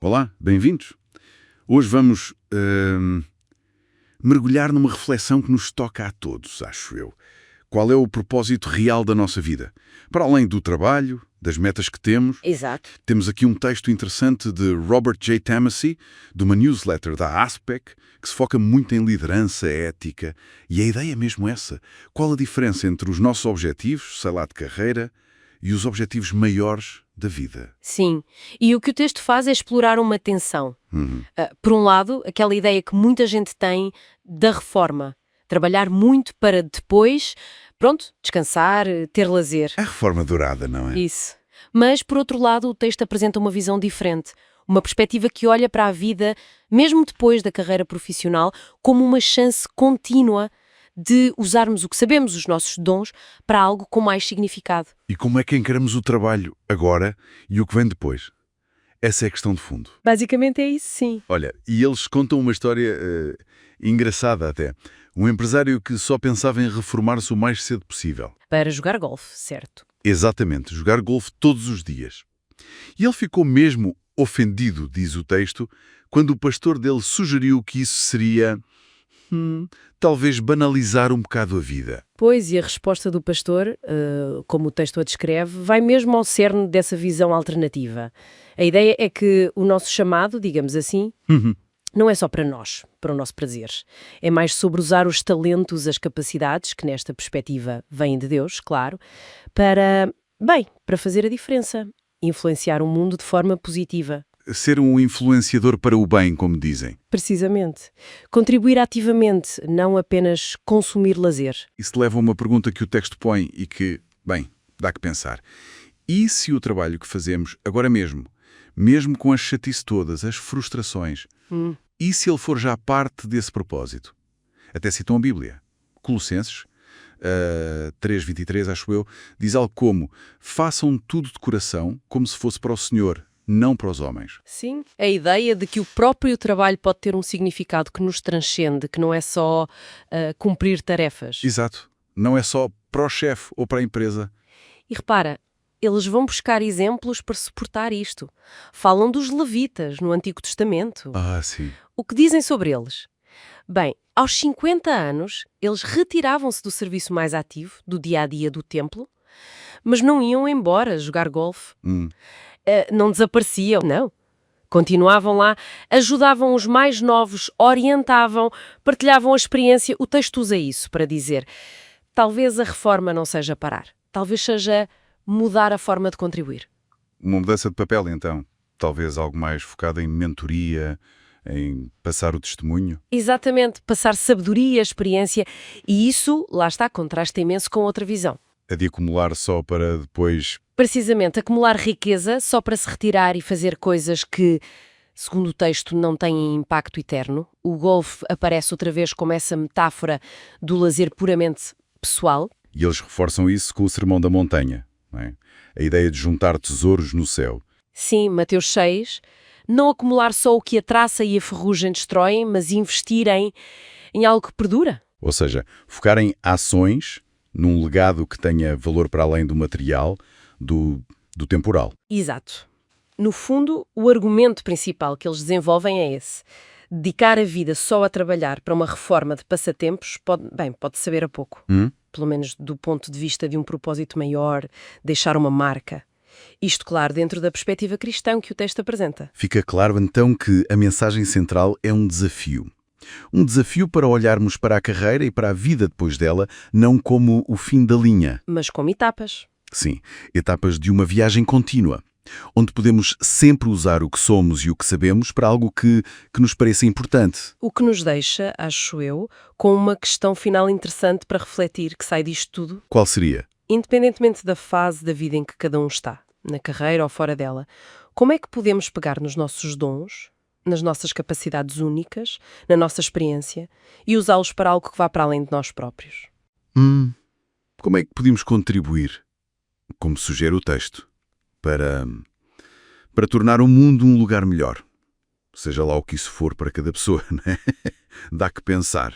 Olá, bem-vindos. Hoje vamos mergulhar numa reflexão que nos toca a todos, acho eu. Qual é o propósito real da nossa vida? Para além do trabalho, das metas que temos, Exato. temos aqui um texto interessante de Robert J. Tamassi, de uma newsletter da ASPEC, que se foca muito em liderança, ética, e a ideia é mesmo essa. Qual a diferença entre os nossos objetivos, sei lá, de carreira, e os objetivos maiores da vida? Sim. E o que o texto faz é explorar uma tensão. Por um lado, aquela ideia que muita gente tem da reforma. Trabalhar muito para depois, descansar, ter lazer. A reforma dourada, não é? Isso. Mas, por outro lado, o texto apresenta uma visão diferente. Uma perspectiva que olha para a vida, mesmo depois da carreira profissional, como uma chance contínua de usarmos o que sabemos, os nossos dons, para algo com mais significado. E como é que encaramos o trabalho agora e o que vem depois? Essa é a questão de fundo. Basicamente é isso, sim. Olha, e eles contam uma história engraçada até. Um empresário que só pensava em reformar-se o mais cedo possível. Para jogar golfe, certo. Exatamente, jogar golfe todos os dias. E ele ficou mesmo ofendido, diz o texto, quando o pastor dele sugeriu que isso seria, talvez banalizar um bocado a vida. Pois, e a resposta do pastor, como o texto a descreve, vai mesmo ao cerne dessa visão alternativa. A ideia é que o nosso chamado, digamos assim, não é só para nós, para o nosso prazer. É mais sobre usar os talentos, as capacidades, que nesta perspectiva vêm de Deus, claro, para fazer a diferença, influenciar o mundo de forma positiva. Ser um influenciador para o bem, como dizem. Precisamente. Contribuir ativamente, não apenas consumir lazer. Isso leva a uma pergunta que o texto põe e que, dá que pensar. E se o trabalho que fazemos agora mesmo com as chatices todas, as frustrações, e se ele for já parte desse propósito? Até citam a Bíblia. Colossenses 3:23, acho eu, diz algo como: façam tudo de coração como se fosse para o Senhor, não para os homens. Sim, a ideia de que o próprio trabalho pode ter um significado que nos transcende, que não é só cumprir tarefas. Exato. Não é só para o chefe ou para a empresa. E repara, eles vão buscar exemplos para suportar isto. Falam dos levitas no Antigo Testamento. Ah, sim. O que dizem sobre eles? Bem, aos 50 anos, eles retiravam-se do serviço mais ativo, do dia-a-dia do templo, mas não iam embora jogar golfe. Não desapareciam, não. Continuavam lá, ajudavam os mais novos, orientavam, partilhavam a experiência. O texto usa isso para dizer: talvez a reforma não seja parar, talvez seja mudar a forma de contribuir. Uma mudança de papel, então. Talvez algo mais focado em mentoria, em passar o testemunho. Exatamente, passar sabedoria, experiência, e isso, lá está, contrasta imenso com outra visão. A de acumular só para depois... Precisamente, acumular riqueza só para se retirar e fazer coisas que, segundo o texto, não têm impacto eterno. O golfe aparece outra vez como essa metáfora do lazer puramente pessoal. E eles reforçam isso com o Sermão da Montanha, não é? A ideia de juntar tesouros no céu. Sim, Mateus 6. Não acumular só o que a traça e a ferrugem destroem, mas investir em algo que perdura. Ou seja, focar em ações, num legado que tenha valor para além do material, do temporal. Exato. No fundo, o argumento principal que eles desenvolvem é esse. Dedicar a vida só a trabalhar para uma reforma de passatempos pode saber a pouco. Pelo menos do ponto de vista de um propósito maior, deixar uma marca. Isto, claro, dentro da perspectiva cristã que o texto apresenta. Fica claro, então, que a mensagem central é um desafio. Um desafio para olharmos para a carreira e para a vida depois dela, não como o fim da linha. Mas como etapas. Sim, etapas de uma viagem contínua, onde podemos sempre usar o que somos e o que sabemos para algo que nos pareça importante. O que nos deixa, acho eu, com uma questão final interessante para refletir, que sai disto tudo. Qual seria? Independentemente da fase da vida em que cada um está, na carreira ou fora dela, como é que podemos pegar nos nossos dons, nas nossas capacidades únicas, na nossa experiência, e usá-los para algo que vá para além de nós próprios? Como é que podemos contribuir, como sugere o texto, para tornar o mundo um lugar melhor? Seja lá o que isso for para cada pessoa, né? Dá que pensar.